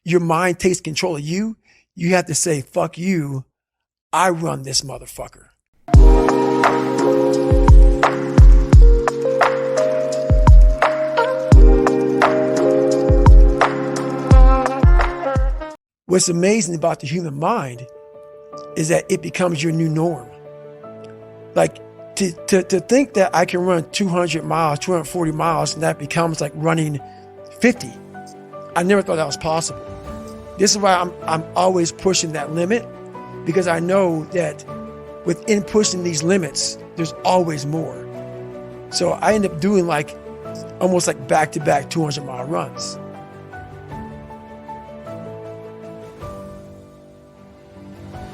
your mind takes control of you, you have to say, fuck you, I run this motherfucker. What's amazing about the human mind is that it becomes your new norm. Like to think that I can run 200 miles, 240 miles, and that becomes like running 50. I never thought that was possible. This is why I'm always pushing that limit, because I know that within pushing these limits, there's always more. So I end up doing like almost like back-to-back 200-mile runs.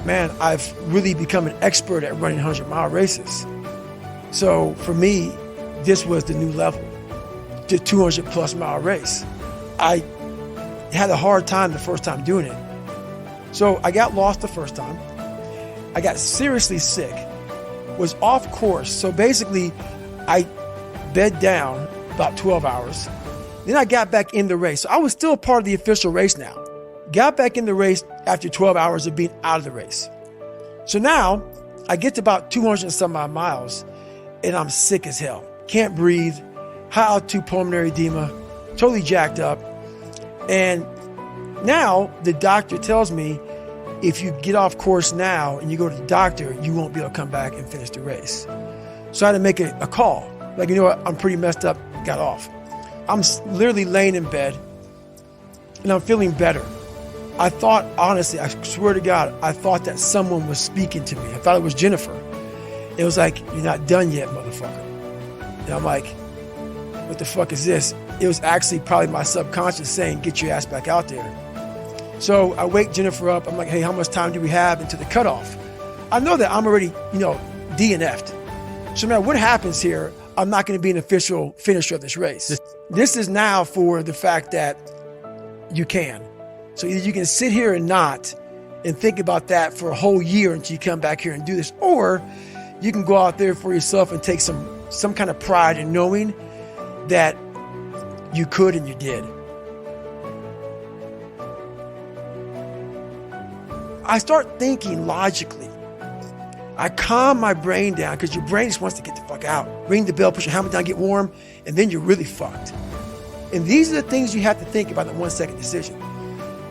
Man, I've really become an expert at running 100-mile races. So for me, this was the new level, the 200-plus mile race. I had a hard time the first time doing it. So I got lost the first time. I got seriously sick, was off course. So basically, I bed down about 12 hours. Then I got back in the race. So I was still part of the official race now. Got back in the race after 12 hours of being out of the race. So now I get to about 200 and some odd miles and I'm sick as hell. Can't breathe, high altitude pulmonary edema, totally jacked up. And now the doctor tells me if you get off course now and you go to the doctor, you won't be able to come back and finish the race. So I had to make a call. Like, you know what? I'm pretty messed up, got off. I'm literally laying in bed and I'm feeling better. I thought, honestly, I swear to God, I thought that someone was speaking to me. I thought it was Jennifer. It was like, you're not done yet, motherfucker. And I'm like, what the fuck is this? It was actually probably my subconscious saying, get your ass back out there. So I wake Jennifer up. I'm like, hey, how much time do we have until the cutoff? I know that I'm already, DNF'd. So no matter what happens here, I'm not going to be an official finisher of this race. This is now for the fact that you can. So either you can sit here and not and think about that for a whole year until you come back here and do this, or you can go out there for yourself and take some kind of pride in knowing that you could and you did. I start thinking logically. I calm my brain down because your brain just wants to get the fuck out. Ring the bell, push your helmet down, get warm, and then you're really fucked. And these are the things you have to think about in a 1-second decision.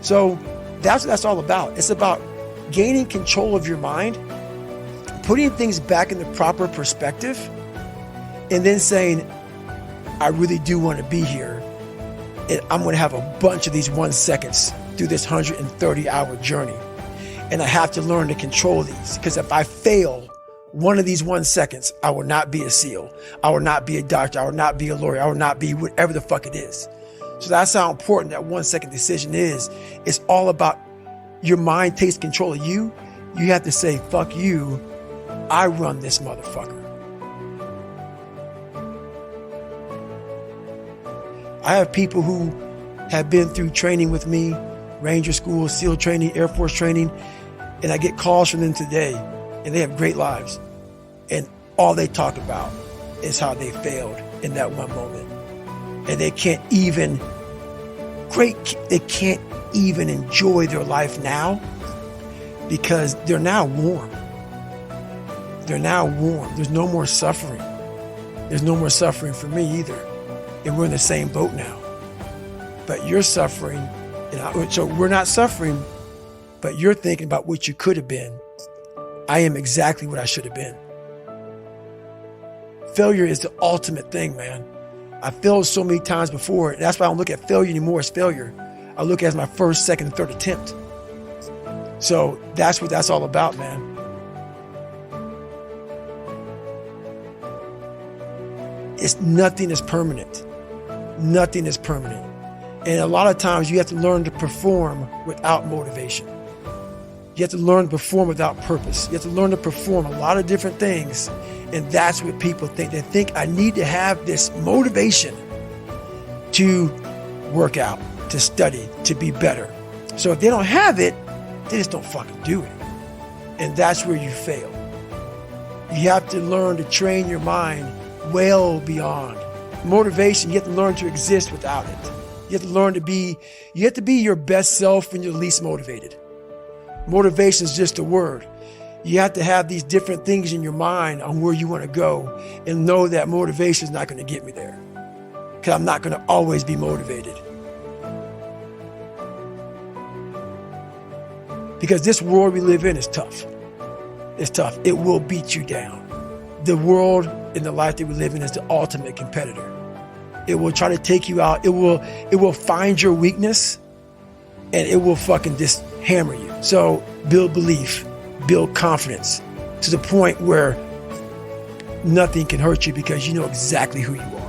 So that's what that's all about. It's about gaining control of your mind, putting things back in the proper perspective, and then saying, I really do want to be here. And I'm going to have a bunch of these 1 seconds through this 130-hour journey. And I have to learn to control these, because if I fail one of these 1 seconds, I will not be a SEAL. I will not be a doctor. I will not be a lawyer. I will not be whatever the fuck it is. So that's how important that 1-second decision is. It's all about your mind takes control of you. You have to say, fuck you, I run this motherfucker. I have people who have been through training with me, Ranger School, SEAL training, Air Force training, and I get calls from them today, and they have great lives. And all they talk about is how they failed in that one moment. And they can't even enjoy their life now because they're now warm. They're now warm. There's no more suffering. There's no more suffering for me either. And we're in the same boat now. But you're suffering, so we're not suffering, but you're thinking about what you could have been. I am exactly what I should have been. Failure is the ultimate thing, man. I failed so many times before. And that's why I don't look at failure anymore as failure. I look at it as my first, second, and third attempt. So that's what that's all about, man. Nothing is permanent. Nothing is permanent. And a lot of times you have to learn to perform without motivation. You have to learn to perform without purpose. You have to learn to perform a lot of different things. And that's what people think. They think I need to have this motivation to work out, to study, to be better. So if they don't have it, they just don't fucking do it. And that's where you fail. You have to learn to train your mind well beyond motivation. You have to learn to exist without it. You have to learn to be your best self when you're least motivated. Motivation is just a word. You have to have these different things in your mind on where you want to go and know that motivation is not going to get me there, because I'm not going to always be motivated. Because this world we live in is tough. It's tough. It will beat you down. The world and the life that we live in is the ultimate competitor. It will try to take you out. It will find your weakness and it will fucking just hammer you. So build belief, build confidence to the point where nothing can hurt you because you know exactly who you are.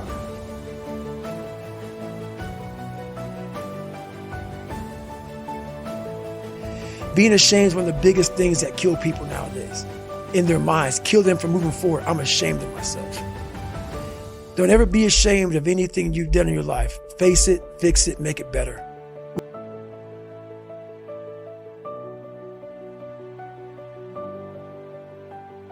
Being ashamed is one of the biggest things that kill people nowadays. In their minds, kill them from moving forward. I'm ashamed of myself. Don't ever be ashamed of anything you've done in your life. Face it, fix it, make it better.